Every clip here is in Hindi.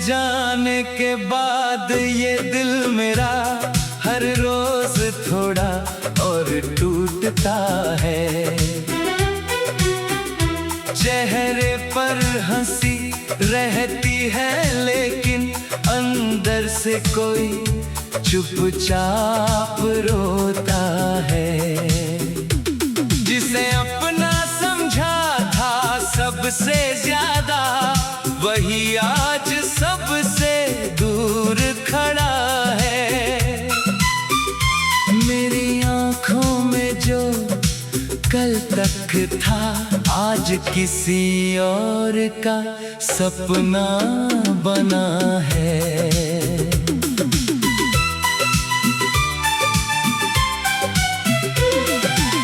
जाने के बाद ये दिल मेरा हर रोज थोड़ा और टूटता है। चेहरे पर हंसी रहती है लेकिन अंदर से कोई चुपचाप रोता है। जिसे अपना समझा था सबसे ज्यादा, वही आज सबसे दूर खड़ा है। मेरी आंखों में जो कल तक था, आज किसी और का सपना बना है।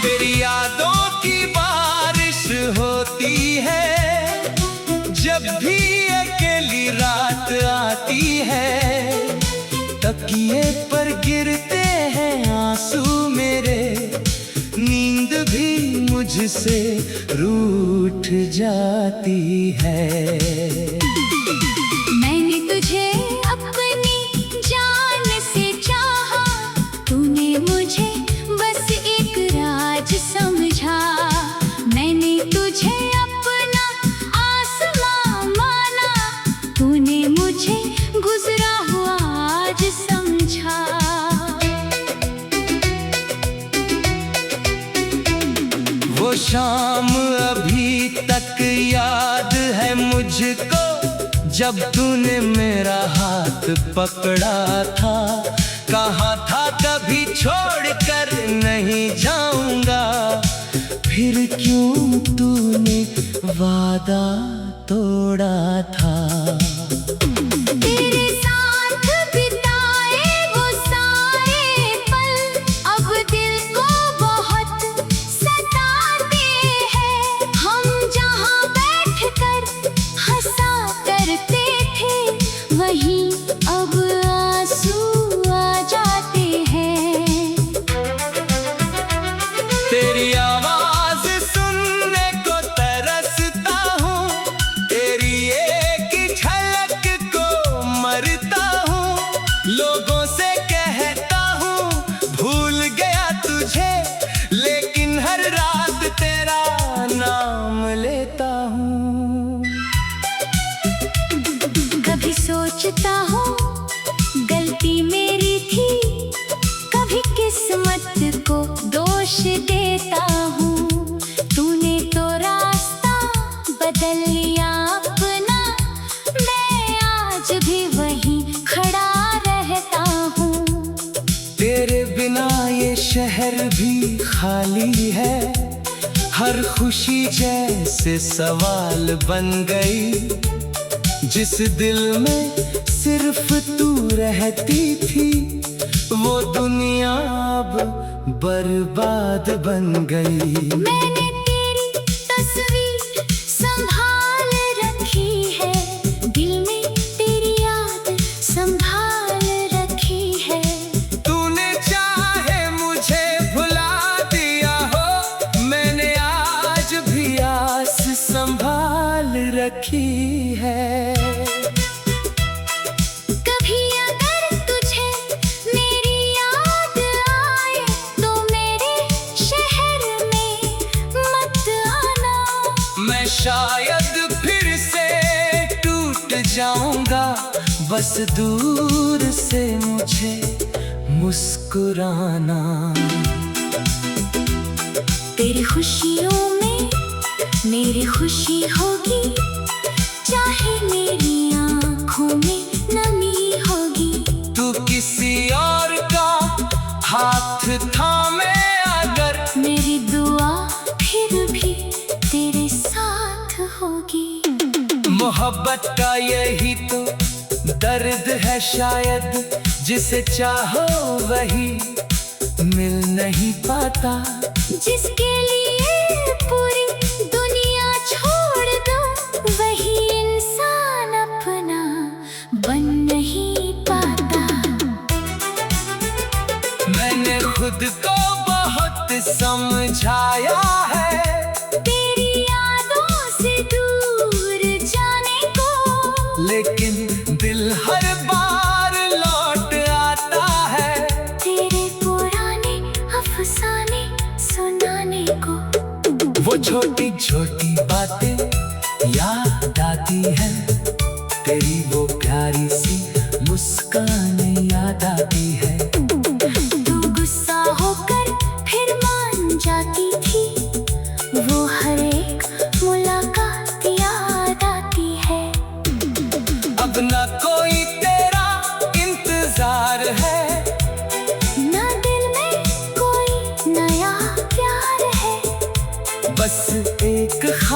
तेरी यादों की बारिश होती है जब भी अकेली रात आती है। तकिए पर गिरते हैं आंसू मेरे, नींद भी मुझसे रूठ जाती है। मैंने तुझे अपनी जान से चाहा, तूने मुझे बस एक राज समझा। मैंने तुझे अपना आसमां माना, तूने मुझे गुजरा हुआ आज समझा। वो शाम अभी तक याद है मुझको, जब तूने मेरा हाथ पकड़ा था। कहा था कभी छोड़कर नहीं जाऊंगा, फिर क्यों तूने वादा तोड़ा था। तेरे साथ बिताए वो सारे पल अब दिल को बहुत सताते हैं। हम जहाँ बैठकर हंसा करते थे, वहीं अब आंसू आ जाते हैं। तेरी आवाज सुनने को तरसता हूँ, तेरी एक झलक को मरता हूँ। लोगों से कहता हूँ भूल गया तुझे, लेकिन हर रात तेरा नाम लेता हूँ। कभी सोचता हूँ गलती मेरी थी, कभी किस्मत को दोष देता हूँ। तूने तो रास्ता बदल लिया अपना, मैं आज भी वहीं खड़ा रहता हूँ। तेरे बिना ये शहर भी खाली है, हर खुशी जैसे सवाल बन गई। जिस दिल में सिर्फ तू रहती थी, वो दुनिया अब बर्बाद बन गई। मैंने तेरी तस्वीर संभाल रखी है, दिल में तेरी याद संभाल रखी है। तूने चाहे मुझे भुला दिया हो, मैंने आज भी आस संभाल रखी है। कभी अगर तुझे मेरी याद आए, तो मेरे शहर में मत आना। मैं शायद फिर से टूट जाऊंगा, बस दूर से मुझे मुस्कुराना। तेरी खुशियों में मेरी खुशी होगी, चाहे मेरी आँखों में नमी होगी। तू किसी और का हाथ थामे अगर, मेरी दुआ फिर भी तेरे साथ होगी। मोहब्बत का यही तो दर्द है शायद, जिसे चाहो वही मिल नहीं पाता। जिसके लिए पूरी दुनिया छोड़ दो, वही इंसान अपना बन नहीं पाता। मैंने खुद को बहुत समझाया है, तेरी यादों से दूर जाने को, लेकिन दिल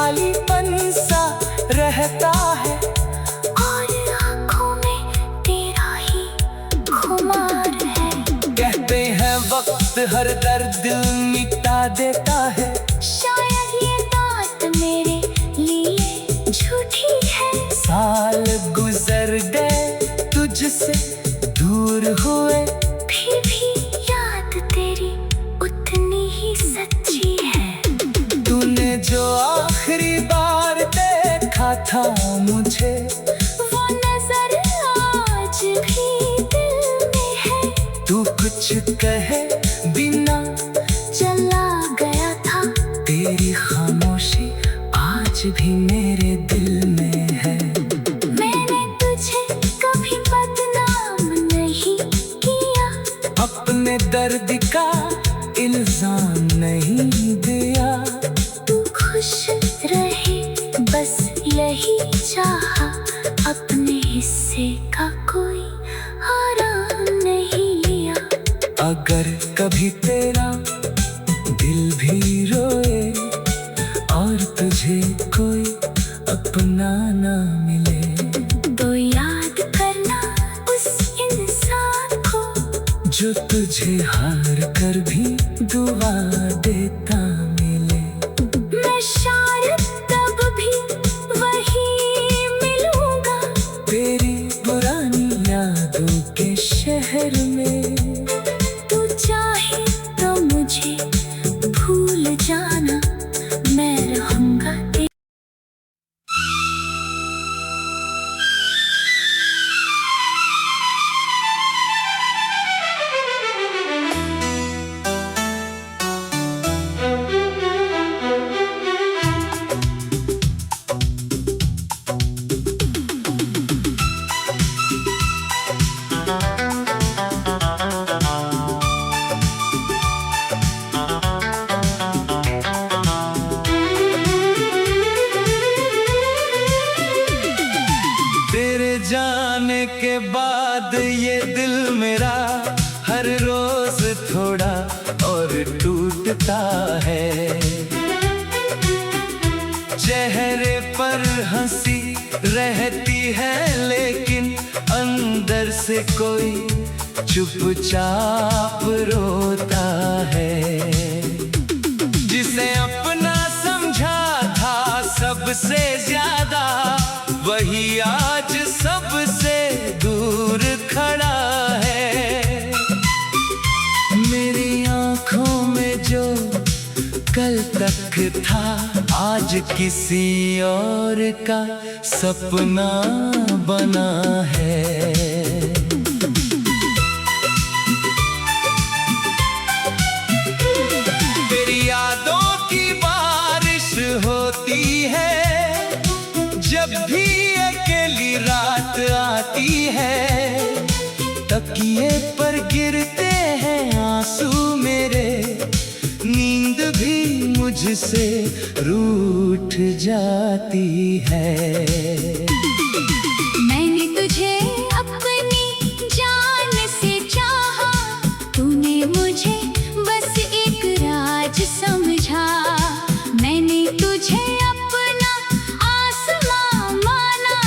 खालीपन सा रहता है। और आँखों में तेरा ही खुमार है। कहते हैं वक्त हर दर्द दिल मिटा देता है। शायद ये बात मेरे लिए झूठी है। साल गुजर गए तुझसे दूर हुए, फिर भी याद तेरी उतनी ही सच्ची है। तूने जो आखिरी बार देखा था मुझे, वो नजर आज भी दिल में है। तू कुछ कहे बिना चला गया था। तेरी खामोशी आज भी मेरे दिल में है। मैंने तुझे कभी बदनाम नहीं किया। अपने दर्द का इल्जाम नहीं दिया। तू खुश रहे बस यही चाहा। अपने हिस्से का कोई आराम नहीं लिया। अगर कभी तेरा दिल भी रोए और तुझे कोई अपना ना मिले, तो याद करना उस इंसान को जो तुझे हार कर भी दुआ देता मिले। मैं शायद तब भी वही मिलूंगा। तेरी पुरानी यादों के शहर में। तू चाहे तो मुझे भूल जाना, मैं रहूंगा तेरे। तेरे जाने के बाद ये दिल मेरा हर रोज थोड़ा और टूटता है। चेहरे पर हंसी रहती है लेकिन अंदर से कोई चुपचाप रोता है। जिसे अपना समझा था सबसे ज्यादा, वही आज सबसे दूर खड़ा है। मेरी आंखों में जो कल तक था आज किसी और का सपना बना है। तेरी यादों की बारिश होती है जब भी अकेली रात आती है। तकिए पर गिरते हैं आंसू मेरे, नींद भी मुझसे रूठ जाती है। मैंने तुझे अपनी जान से चाहा। तूने मुझे बस एक राज समझा। मैंने तुझे अपना आसमां माना।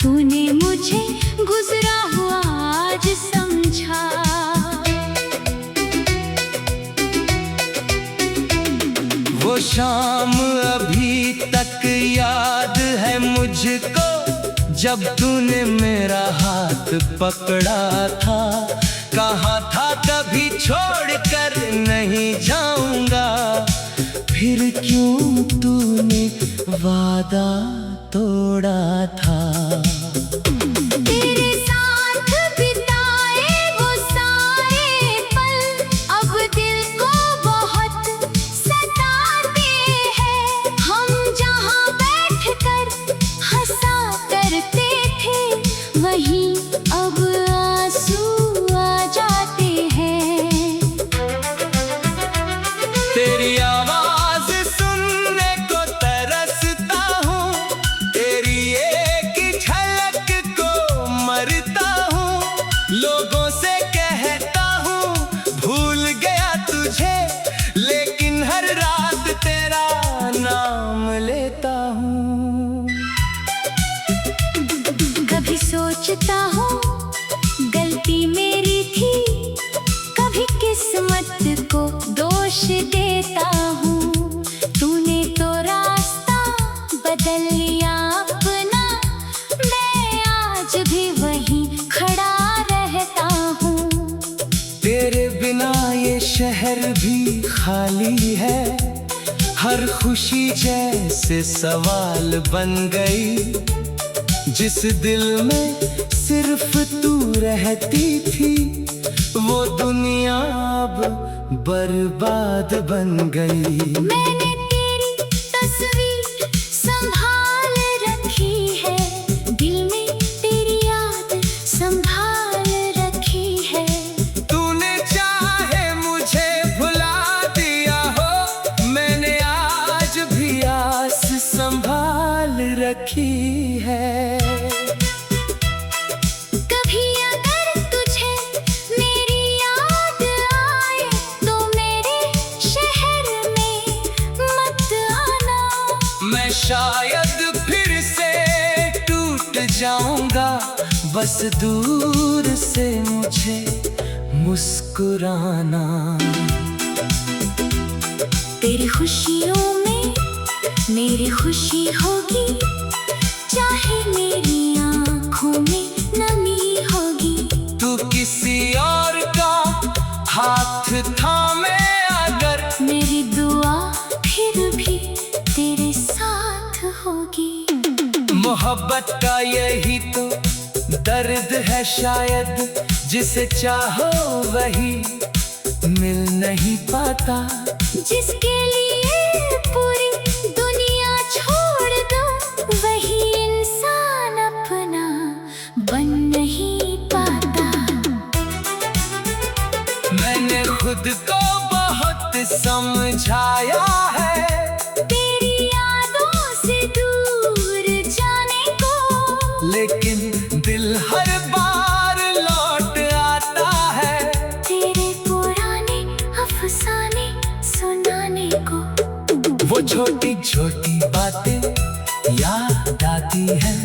तूने मुझे गुजरा हुआ आज समझा। वो शाम अभी तक याद है मुझको, जब तूने मेरा हाथ पकड़ा था। कहा था कभी छोड़कर नहीं जाऊंगा, फिर क्यों तूने वादा तोड़ा था। तेरे साथ बिताए वो सारे पल अब दिल को बहुत सताते हैं। हम जहाँ बैठकर हंसा करते थे, वहीं अब आंसू आ जाते हैं। तेरी आवाज सुनने को तरसता हूँ, तेरी एक झलक हूँ। कभी सोचता हूँ गलती मेरी थी, कभी किस्मत को दोष देता हूँ। तूने तो रास्ता बदल लिया अपना, मैं आज भी वहीं खड़ा रहता हूँ। तेरे बिना ये शहर भी खाली है, हर खुशी जैसे सवाल बन गई। जिस दिल में सिर्फ तू रहती थी, वो दुनिया अब बर्बाद बन गई। मैंने तेरी तस्वीर संभाल रखी है, दिल में तेरी याद संभाल रखी है। तूने चाहे मुझे भुला दिया हो, मैंने आज भी आस संभाल रखी है। कभी अगर तुझे मेरी याद आए, तो मेरे शहर में मत आना। मैं शायद फिर से टूट जाऊंगा, बस दूर से मुझे मुस्कुराना। तेरी खुशियों में मेरी खुशी होगी, चाहे मेरी आँखों में नमी होगी। तू किसी और का हाथ थामे अगर, मेरी दुआ फिर भी तेरे साथ होगी। मोहब्बत का यही तो दर्द है शायद, जिसे चाहो वही मिल नहीं पाता। जिसके लिए पूरी दुनिया छोड़ दो, वही इंसान अपना बन नहीं पाता। मैंने खुद को बहुत समझाया है, तेरी यादों से दूर जाने को, लेकिन दिल हर बार लौट आता है तेरे पुराने अफसाने सुनाने को। वो छोटी छोटी बातें याद आती है,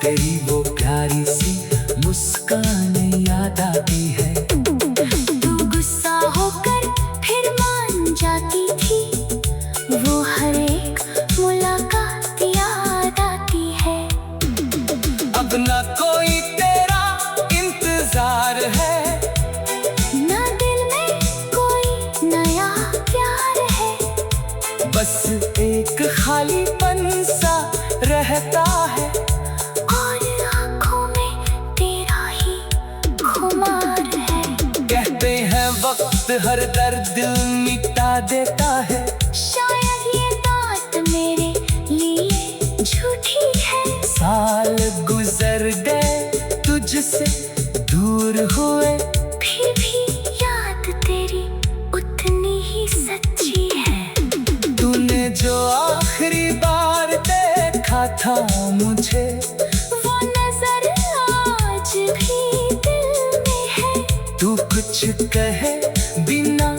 तेरी वो प्यारी सी मुस्कान याद आती है। तू गुस्सा होकर फिर मान जाती थी, वो हर एक मुलाकात याद आती है। अब ना कोई तेरा इंतजार है, ना दिल में कोई नया प्यार है। बस एक खालीपन सा रहता है, और आँखों में तेरा ही खुमार है। कहते हैं वक्त हर दर्द दिल मिटा देता है। शायद ये बात मेरे लिए झूठी है। साल गुजर गए तुझसे दूर हुए, फिर भी याद तेरी उतनी ही सच्ची है। तूने जो आखिरी बार देखा था मुझे, वो नजर आज भी दिल में है। तू कुछ कहे बिना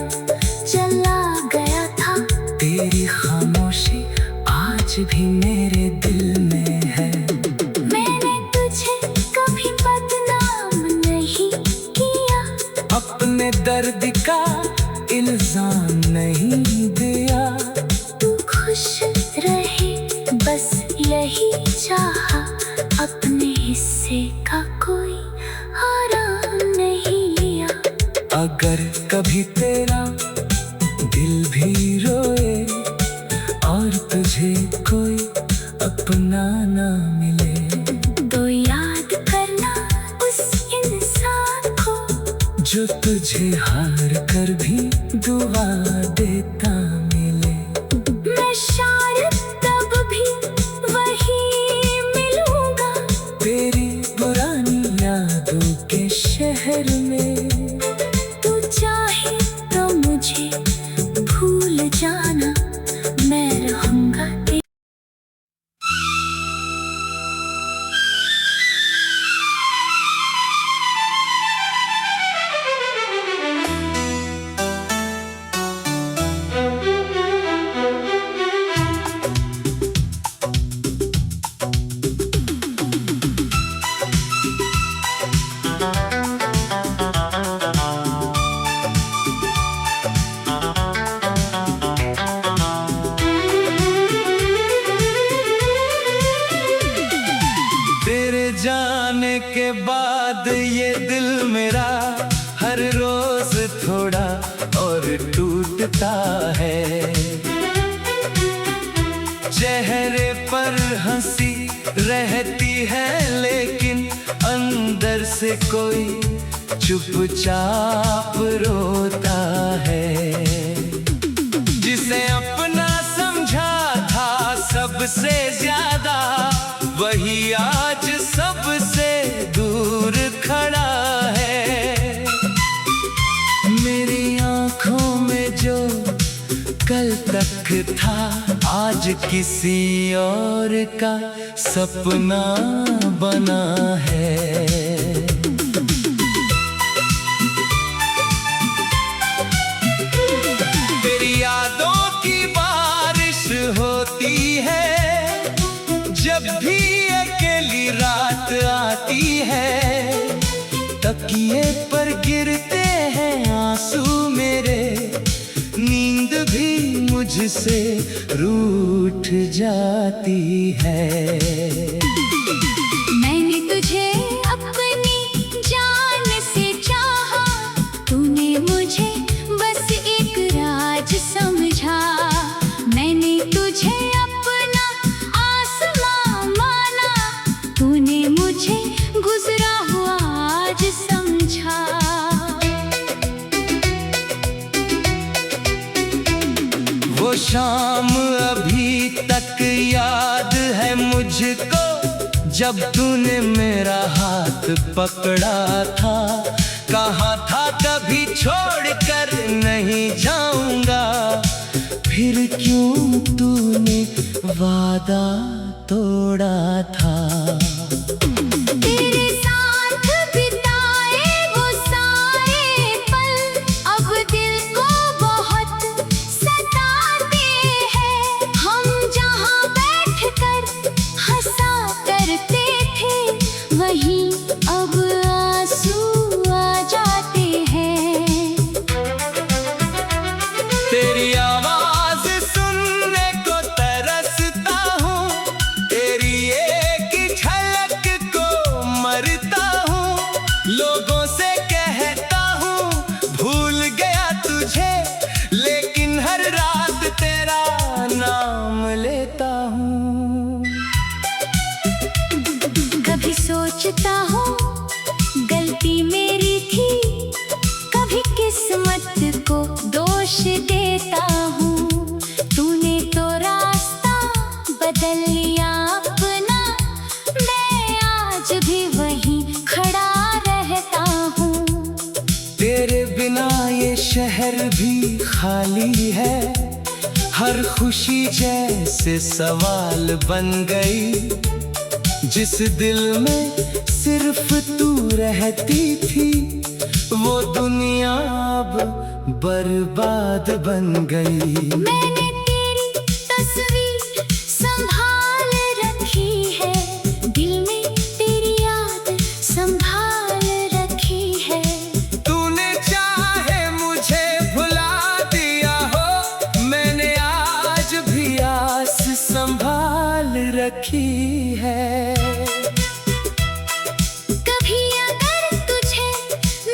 चला गया था, तेरी खामोशी आज भी मेरे दिल में है। मैंने तुझे कभी बदनाम नहीं किया, अपने दर्द का इल्जाम नहीं दिया। तू खुश रहे बस यही चाहा, अपने हिस्से का कोई आराम नहीं लिया। अगर कभी तेरा दिल भी रोए और तुझे कोई अपना ना मिले, तो याद करना उस इंसान को, जो तुझे हार कर भी दुआ देता मिले। मैं शायद तब भी वही मिलूंगा, तेरी पुरानी यादों के शहर में। तू चाहे तो मुझे भूल जाना, मैं रहूंगा तेरे। जाने के बाद ये दिल मेरा हर रोज थोड़ा और टूटता है। चेहरे पर हंसी रहती है लेकिन अंदर से कोई चुपचाप रोता है। जिसे अपना समझा था सबसे ज्यादा, वही आज सबसे दूर खड़ा है। मेरी आंखों में जो कल तक था, आज किसी और का सपना बना है। तेरी यादों की बारिश होती है, जब भी अकेली रात आती है। तकिए पर गिरते हैं आंसू मेरे, नींद भी मुझसे रूठ जाती है। मैंने तुझे अपनी जान से चाहा, तूने मुझे बस एक राज समझा। मैंने तुझे अपना आसमां माना, तूने मुझे गुजरा हुआ आज समझा। वो शाम अभी तक याद है मुझको, जब तूने मेरा हाथ पकड़ा था। कहा था कभी छोड़कर नहीं जाऊंगा, फिर क्यों तूने वादा तोड़ा था। तेरे साथ बिताए वो सारे पल अब दिल को बहुत सताते हैं। हम जहाँ बैठकर हंसा करते थे, वहीं अब आंसू आ जाते हैं। तेरी आवाज सुनने को तरसता हूँ, तेरी एक झलक को मरता हूँ। लोगों से कहता हूँ भूल गया तुझे, लेकिन हर रात तेरा नाम लेता हूँ। कभी सोचता हूँ गलती मेरी थी, कभी किस्मत को दोष देता हूँ। तूने तो रास्ता बदल लिया अपना, मैं आज भी वहीं खड़ा रहता हूँ। तेरे बिना ये शहर भी खाली है, हर खुशी जैसे सवाल बन गई। जिस दिल में सिर्फ तू रहती थी, वो दुनिया अब बर्बाद बन गई। मैंने तेरी तस्वीर संभाल रखी है, दिल में तेरी याद संभाल रखी है। तूने चाहे मुझे भुला दिया हो, मैंने आज भी आस संभाल रखी है। कभी अगर तुझे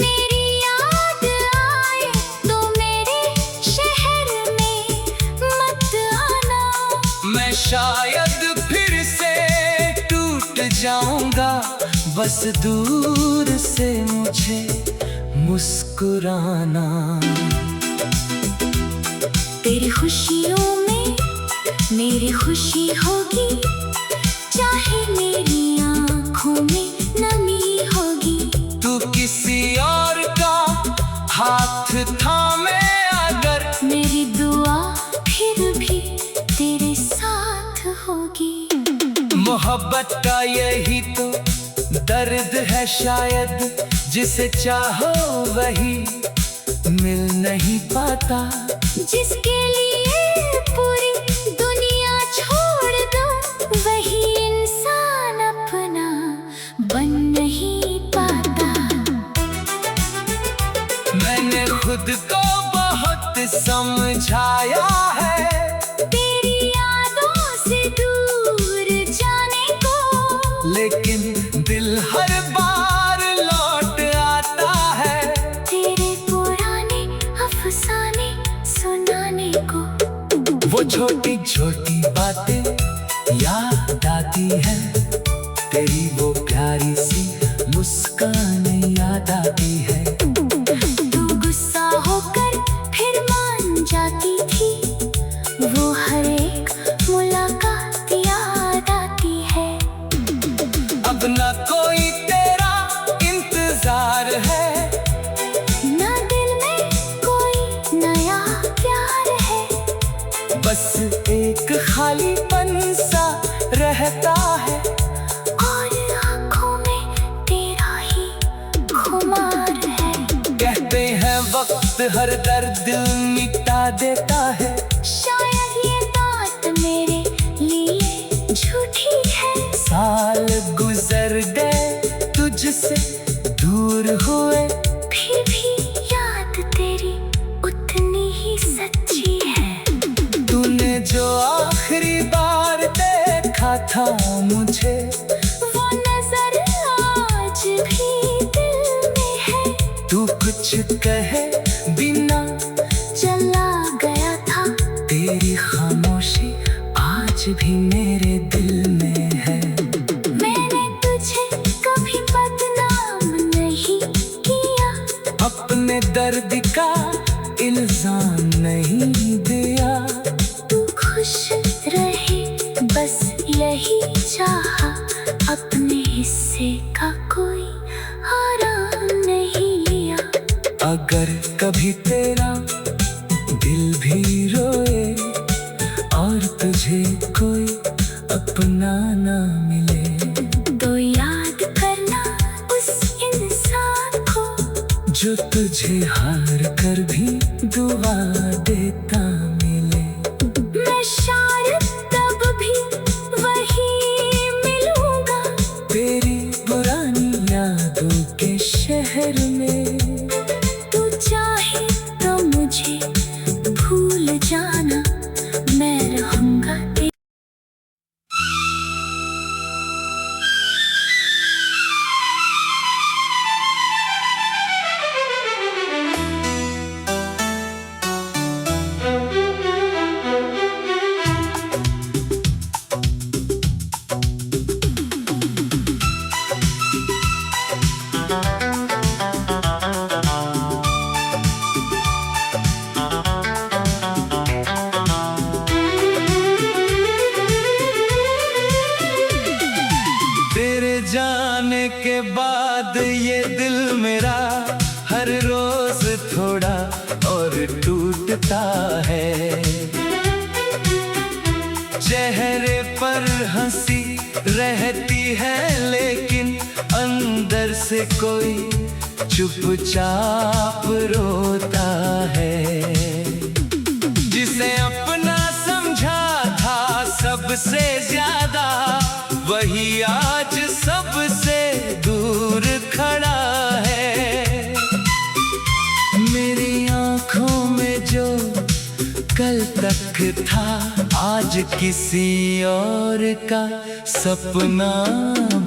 मेरी याद आए, तो मेरे शहर में मत आना। मैं शायद फिर से टूट जाऊंगा, बस दूर से मुझे मुस्कुराना। तेरी खुशियों में मेरी खुशी होगी, चाहे मेरी आँखों में नमी होगी। तू किसी और का हाथ थामे अगर, मेरी दुआ फिर भी तेरे साथ होगी। मोहब्बत का यही तो दर्द है शायद, जिसे चाहो वही मिल नहीं पाता। जिसके लिए पूरी दुनिया छोड़ दो, वही इंसान अपना बन नहीं पाता। मैंने खुद को बहुत समझाया है, तेरी यादों से दूर जाने को, लेकिन दिल आती है, तेरी वो प्यारी सी मुस्कान याद आती है। तू गुस्सा होकर फिर मान जाती थी, वो हर एक मुलाकात याद आती है। अब ना कोई तेरा इंतजार है, ना दिल में कोई नया प्यार है, बस एक खालीपन सा रहता है। और आँखों में तेरा ही खुमार है। कहते हैं वक्त हर दर्द मिटा देता है, शायद ये बात मेरे लिए झूठी है। साल गुजर गए तुझसे दूर हुए, फिर भी याद तेरी उतनी ही सच्ची है। तूने जो आखिरी बार देखा था मुझे, वो नजर आज भी दिल में है। तू कुछ कहे बिना चला गया था, तेरी खामोशी आज भी मेरे दिल में है। मैंने तुझे कभी बदनाम नहीं किया, अपने दर्द का इल्जाम नहीं दिया। तू खुश रहे बस यही चाहा, अपने हिस्से का कोई आराम नहीं लिया। अगर कभी तेरा दिल भी रोए और तुझे कोई अपना ना मिले, तो याद करना उस इंसान को, जो तुझे हार कर भी दुआ देता मिले। मैं शायद तब भी वही मिलूंगा, तेरी पुरानी यादों के शहर में। तू चाहे तो मुझे भूल जाना, मैं रहूंगा तेरे। तेरे जाने के बाद ये दिल मेरा हर रोज थोड़ा और टूटता है। चेहरे पर हंसी रहती है, लेकिन अंदर से कोई चुपचाप रोता है। जिसे अपना समझा था सबसे ज्यादा, वही आज सबसे दूर खड़ा है। मेरी आंखों में जो कल तक था, आज किसी और का सपना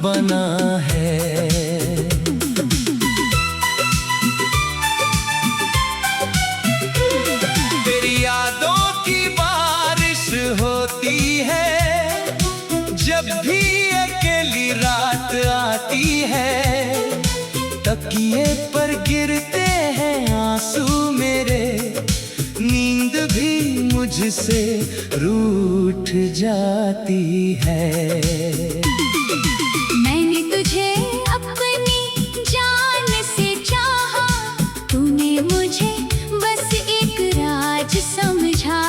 बना है। तेरी यादों की बारिश होती है, जब भी अकेली रात आती है। तकिए पर गिरते हैं आंसू मेरे, नींद भी मुझसे रूठ जाती है। मैंने तुझे अपनी जान से चाहा, तूने मुझे बस एक राज समझा।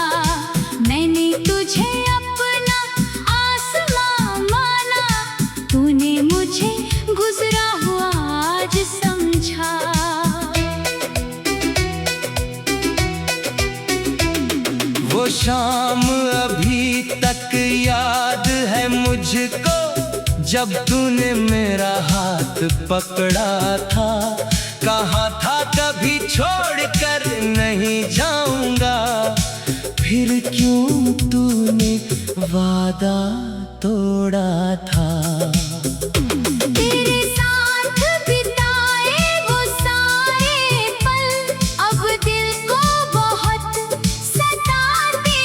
मैंने तुझे अपना आसमां माना, तूने मुझे गुजरा हुआ आज समझा। वो शाम अभी तक याद है मुझको, जब तूने मेरा हाथ पकड़ा था। कहा था कभी छोड़कर नहीं जाऊंगा, फिर क्यों तूने वादा तोड़ा था। तेरे साथ बिताए वो सारे पल, अब दिल को बहुत सताते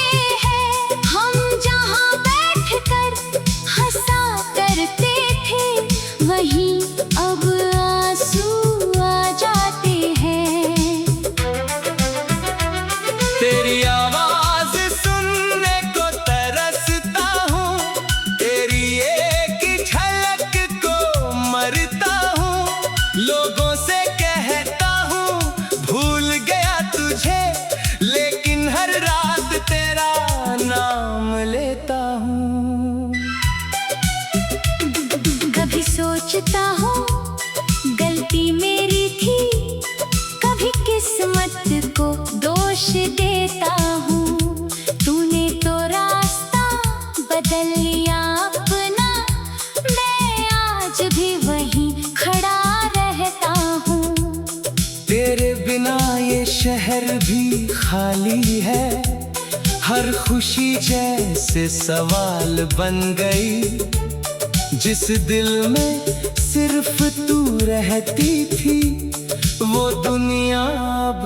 हैं। हम जहाँ बैठकर हंसा सोचता हूँ गलती मेरी थी, कभी किस्मत को दोष देता हूँ। तूने तो रास्ता बदल लिया अपना, मैं आज भी वहीं खड़ा रहता हूँ। तेरे बिना ये शहर भी खाली है, हर खुशी जैसे सवाल बन गई। जिस दिल में सिर्फ तू रहती थी, वो दुनिया अब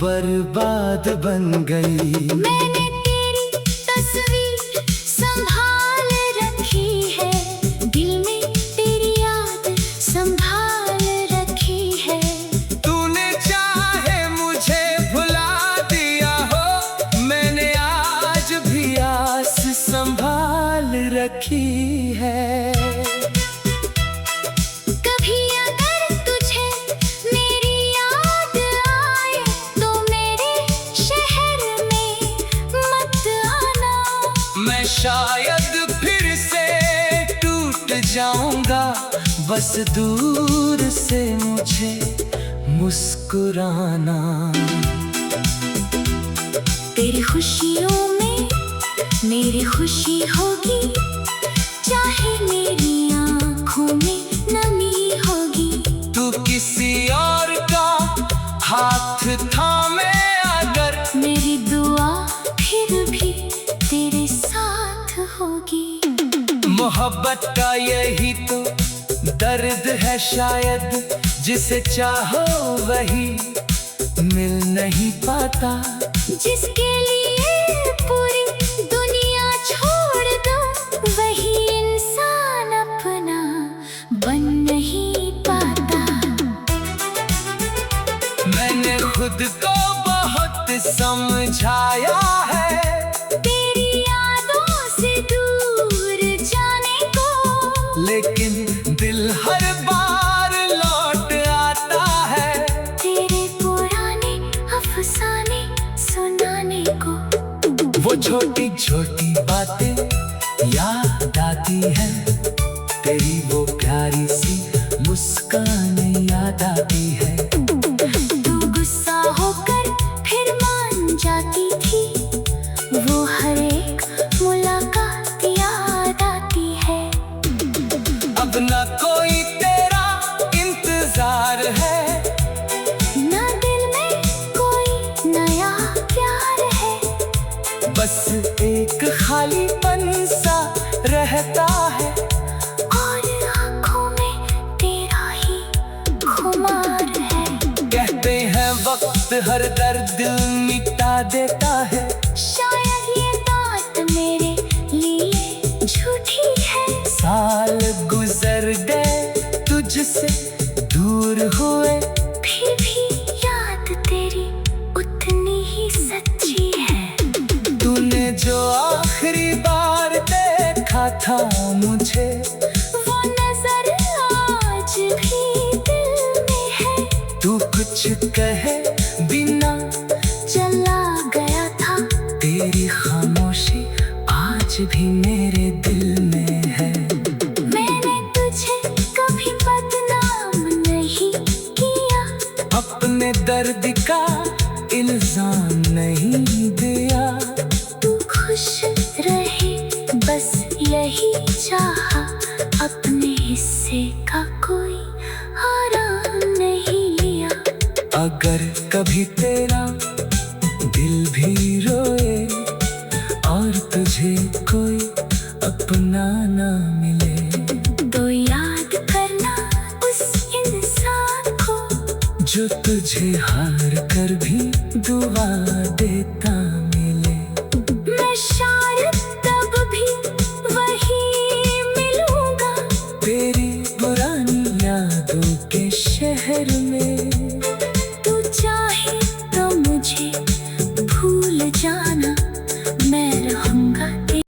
बर्बाद बन गई। मैंने तेरी तस्वीर संभाल रखी है, दिल में तेरी याद संभाल रखी है। तूने चाहे मुझे भुला दिया हो, मैंने आज भी आस संभाल रखी है। कभी अगर तुझे मेरी याद आए, तो मेरे शहर में मत आना। मैं शायद फिर से टूट जाऊंगा, बस दूर से मुझे मुस्कुराना। तेरी खुशियों में मेरी खुशी होगी, चाहे मेरी आँखों में नमी होगी। तू किसी और का हाथ थामे अगर, मेरी दुआ फिर भी तेरे साथ होगी। मोहब्बत का यही तो दर्द है शायद, जिसे चाहो वही मिल नहीं पाता। जिसके लिए पूरी दुनिया छोड़ दो, वही इंसान अपना बन नहीं पाता। मैंने खुद को बहुत समझाया है, तेरी यादों से दूर जाने को, लेकिन दिल हर बार लौट आता है तेरे पुराने अफसाने सुनाने को। वो छोटी छोटी बातें याद आती है, तेरी वो प्यारी सी मुस्कान याद आती है। तू गुस्सा होकर फिर मान जाती थी, वो हर एक मुलाकात याद आती है। अब ना कोई तेरा इंतजार है, ना दिल में कोई नया प्यार है, बस एक खालीपन सा रहता है। और आँखों में तेरा ही खुमार है। कहते हैं वक्त हर दर्द दिल मिटा देता है, शायद ये बात मेरे लिए झूठी है। साल गुजर गए तुझसे दूर हुए, फिर भी याद तेरी उतनी ही सच्ची है। तूने जो आखिरी बार देखा था मुझे, वो नजर आज भी दिल में है। तू कुछ कहे बिना चला गया था, तेरी खामोशी आज भी मेरे दिल में है। मैंने तुझे कभी बदनाम नहीं किया, अपने दर्द का इल्जाम नहीं दिया। तू खुश रहे बस यही चाहा, अपने हिस्से का कोई आराम नहीं लिया। अगर कभी तेरा दिल भी रोए और तुझे कोई अपना ना मिले, तो याद करना उस इंसान को, जो तुझे हार कर भी दुआ देता